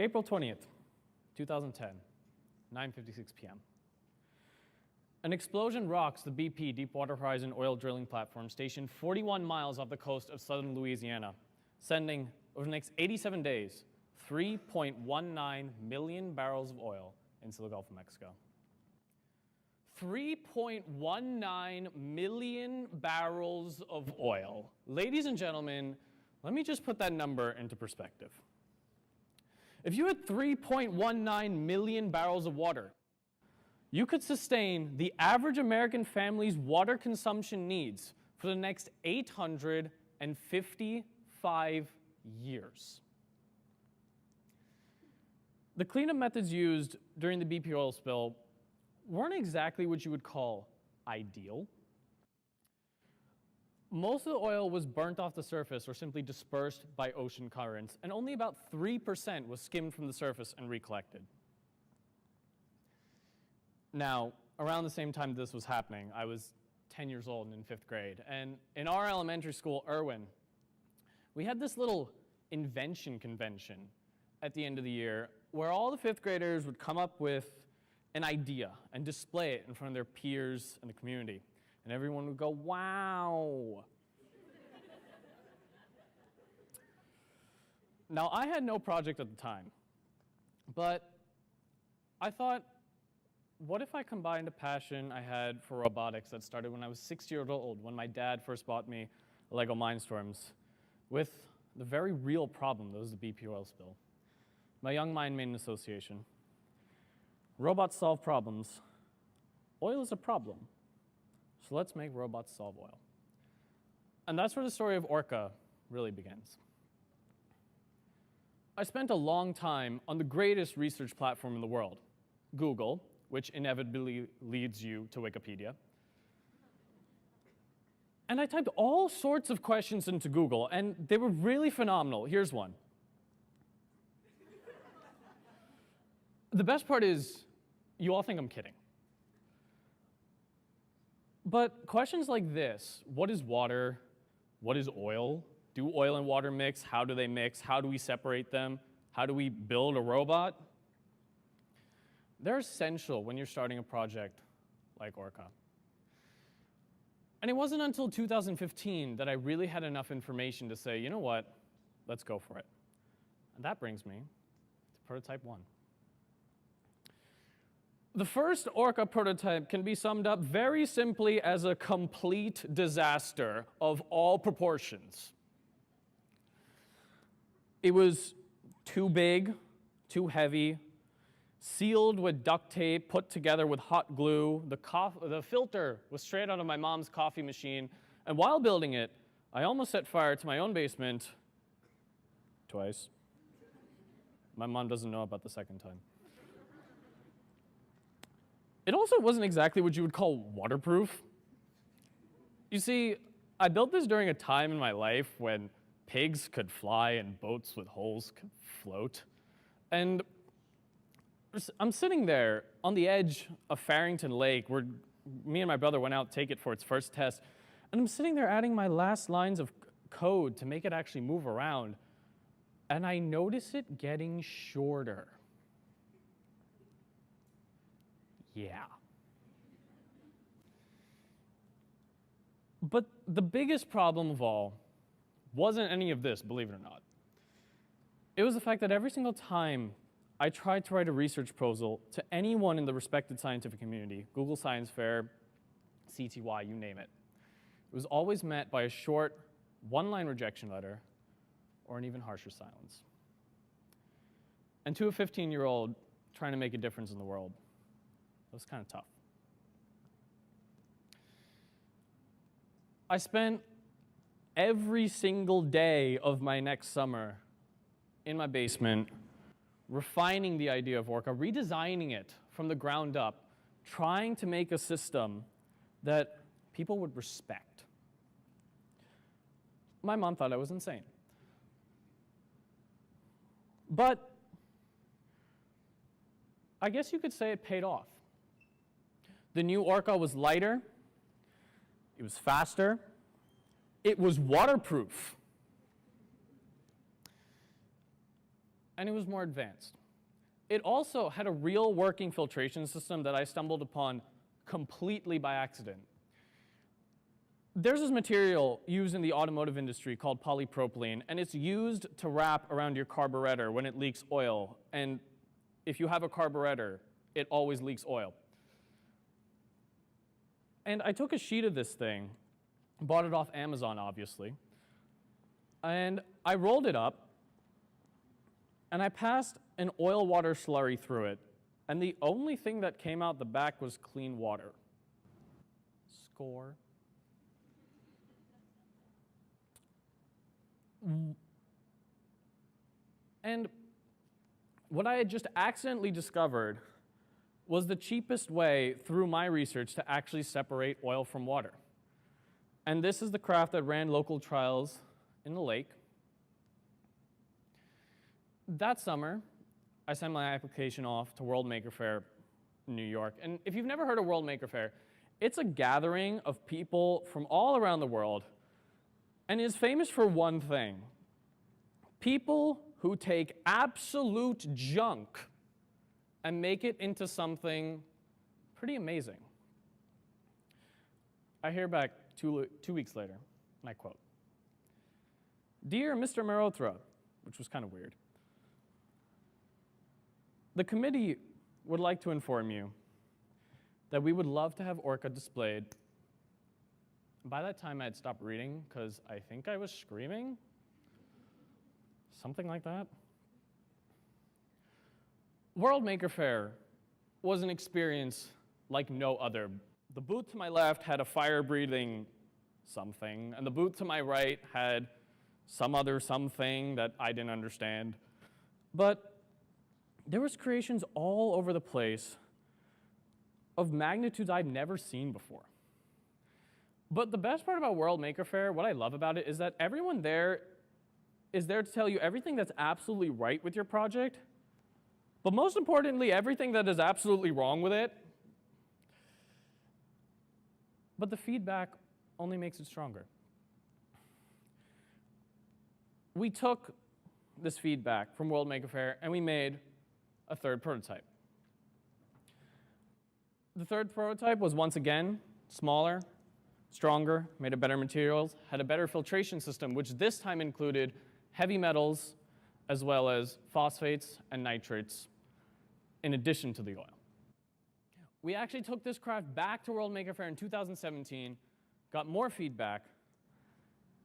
April 20th, 2010, 9:56 p.m. An explosion rocks the BP Deepwater Horizon oil drilling platform stationed 41 miles off the coast of southern Louisiana, sending, over the next 87 days, 3.19 million barrels of oil into the Gulf of Mexico. 3.19 million barrels of oil. Ladies and gentlemen, let me just put that number into perspective. If you had 3.19 million barrels of water, you could sustain the average American family's water consumption needs for the next 855 years. The cleanup methods used during the BP oil spill weren't exactly what you would call ideal. Most of the oil was burnt off the surface or simply dispersed by ocean currents, and only about 3% was skimmed from the surface and recollected. Now, around the same time this was happening, I was 10 years old and in 5th grade, and in our elementary school, Irwin, we had this little invention convention at the end of the year where all the 5th graders would come up with an idea and display it in front of their peers and the community. And everyone would go, wow. Now, I had no project at the time, but I thought, what if I combined a passion I had for robotics that started when I was 6 years old, when my dad first bought me Lego Mindstorms, with the very real problem that was the BP oil spill. My young mind made an association. Robots solve problems. Oil is a problem. So let's make robots solve oil. And that's where the story of Orrca really begins. I spent a long time on the greatest research platform in the world, Google, which inevitably leads you to Wikipedia. And I typed all sorts of questions into Google, and they were really phenomenal. Here's one. The best part is, you all think I'm kidding. But questions like this, what is water? What is oil? Do oil and water mix? How do they mix? How do we separate them? How do we build a robot? They're essential when you're starting a project like Orrca. And it wasn't until 2015 that I really had enough information to say, you know what, let's go for it. And that brings me to prototype 1. The first Orrca prototype can be summed up very simply as a complete disaster of all proportions. It was too big, too heavy, sealed with duct tape, put together with hot glue. The filter was straight out of my mom's coffee machine. And while building it, I almost set fire to my own basement twice. My mom doesn't know about the second time. It also wasn't exactly what you would call waterproof. You see, I built this during a time in my life when pigs could fly and boats with holes could float. And I'm sitting there on the edge of Farrington Lake where me and my brother went out to take it for its first test. And I'm sitting there adding my last lines of code to make it actually move around. And I notice it getting shorter. Yeah. But the biggest problem of all wasn't any of this, believe it or not. It was the fact that every single time I tried to write a research proposal to anyone in the respected scientific community, Google Science Fair, CTY, you name it, it was always met by a short, one-line rejection letter or an even harsher silence. And to a 15-year-old trying to make a difference in the world, it was kind of tough. I spent every single day of my next summer in my basement refining the idea of Orrca, redesigning it from the ground up, trying to make a system that people would respect. My mom thought I was insane. But I guess you could say it paid off. The new Orrca was lighter, it was faster, it was waterproof. and it was more advanced. It also had a real working filtration system that I stumbled upon completely by accident. There's this material used in the automotive industry called polypropylene, and it's used to wrap around your carburetor when it leaks oil. And if you have a carburetor, it always leaks oil. And I took a sheet of this thing, bought it off Amazon, obviously, and I rolled it up, and I passed an oil water slurry through it, and the only thing that came out the back was clean water. Score. And what I had just accidentally discovered was the cheapest way through my research to actually separate oil from water. And this is the craft that ran local trials in the lake. That summer, I sent my application off to World Maker Faire in New York. And if you've never heard of World Maker Faire, it's a gathering of people from all around the world, and is famous for one thing: people who take absolute junk and make it into something pretty amazing. I hear back two weeks later, and I quote, "Dear Mr. Mehrotra," which was kind of weird, "the committee would like to inform you that we would love to have Orrca displayed." By that time, I had stopped reading because I think I was screaming. Something like that. World Maker Faire was an experience like no other. The booth to my left had a fire-breathing something, and the booth to my right had some other something that I didn't understand. But there was creations all over the place of magnitudes I'd never seen before. But the best part about World Maker Faire, what I love about it, is that everyone there is there to tell you everything that's absolutely right with your project, but most importantly, everything that is absolutely wrong with it. But the feedback only makes it stronger. We took this feedback from World Maker Faire and we made a third prototype. The third prototype was once again smaller, stronger, made of better materials, had a better filtration system, which this time included heavy metals as well as phosphates and nitrates in addition to the oil. We actually took this craft back to World Maker Faire in 2017, got more feedback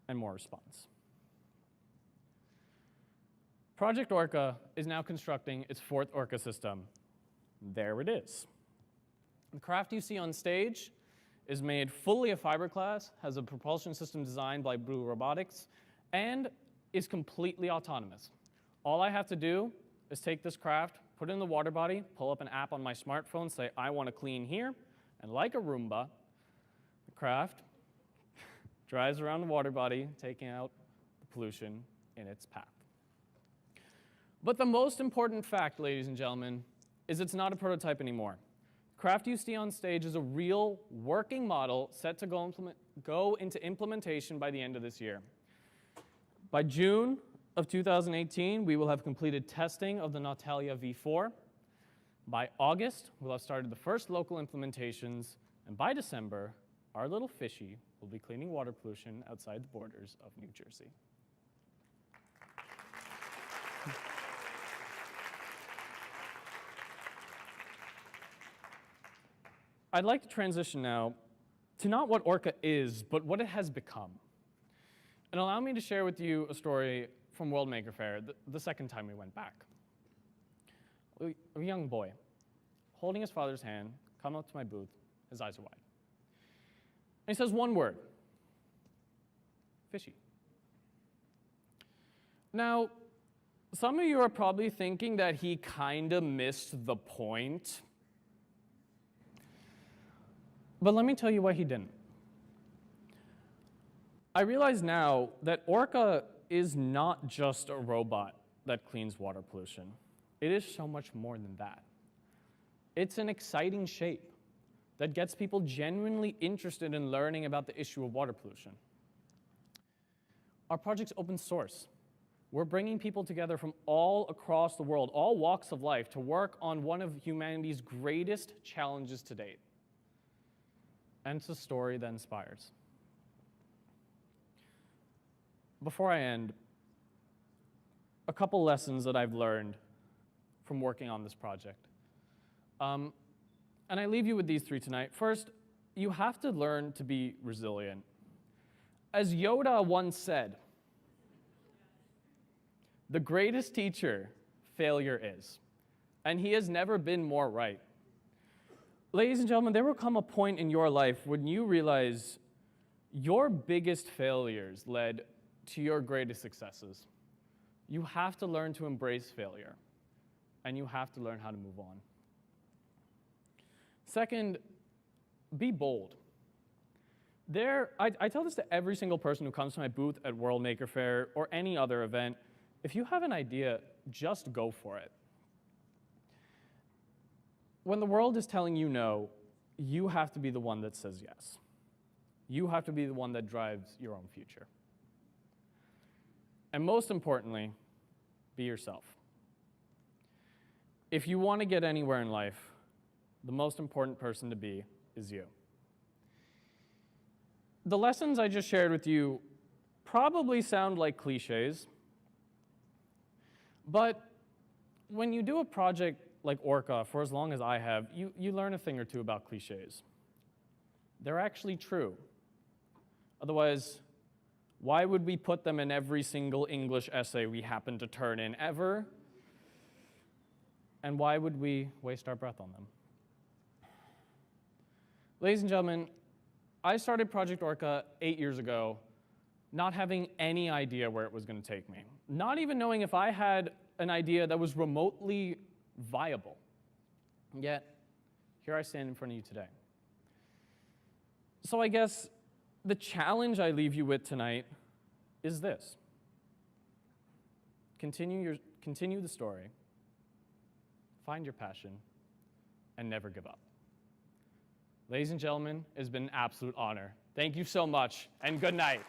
and more response. Project Orrca is now constructing its fourth Orrca system. There it is. The craft you see on stage is made fully of fiberglass, has a propulsion system designed by Blue Robotics, and is completely autonomous. All I have to do is take this craft, put it in the water body, pull up an app on my smartphone, say, I want to clean here, and like a Roomba, the craft drives around the water body, taking out the pollution in its path. But the most important fact, ladies and gentlemen, is it's not a prototype anymore. The craft you see on stage is a real working model set to go into implementation by the end of this year. By June of 2018, we will have completed testing of the Natalia V4. By August, we'll have started the first local implementations, and by December, our little fishy will be cleaning water pollution outside the borders of New Jersey. I'd like to transition now to not what Orrca is, but what it has become. And allow me to share with you a story from World Maker Faire, the second time we went back. A young boy, holding his father's hand, come up to my booth, his eyes are wide. And he says one word: fishy. Now, some of you are probably thinking that he kind of missed the point. But let me tell you why he didn't. I realize now that Orrca is not just a robot that cleans water pollution. It is so much more than that. It's an exciting shape that gets people genuinely interested in learning about the issue of water pollution. Our project's open source. We're bringing people together from all across the world, all walks of life, to work on one of humanity's greatest challenges to date. And it's a story that inspires. Before I end, a couple lessons that I've learned from working on this project. And I leave you with these three tonight. First, you have to learn to be resilient. As Yoda once said, the greatest teacher failure is, and he has never been more right. Ladies and gentlemen, there will come a point in your life when you realize your biggest failures led to your greatest successes. You have to learn to embrace failure, and you have to learn how to move on. Second, be bold. I tell this to every single person who comes to my booth at World Maker Faire or any other event. If you have an idea, just go for it. When the world is telling you no, you have to be the one that says yes. You have to be the one that drives your own future. And most importantly, be yourself. If you want to get anywhere in life, the most important person to be is you. The lessons I just shared with you probably sound like cliches, but when you do a project like Orrca for as long as I have, you learn a thing or two about cliches. They're actually true. Otherwise, why would we put them in every single English essay we happen to turn in ever? And why would we waste our breath on them? Ladies and gentlemen, I started Project Orrca 8 years ago, not having any idea where it was going to take me, not even knowing if I had an idea that was remotely viable. Yet, here I stand in front of you today. So I guess the challenge I leave you with tonight is this. Continue the story, find your passion, and never give up. Ladies and gentlemen, it has been an absolute honor. Thank you so much, and good night.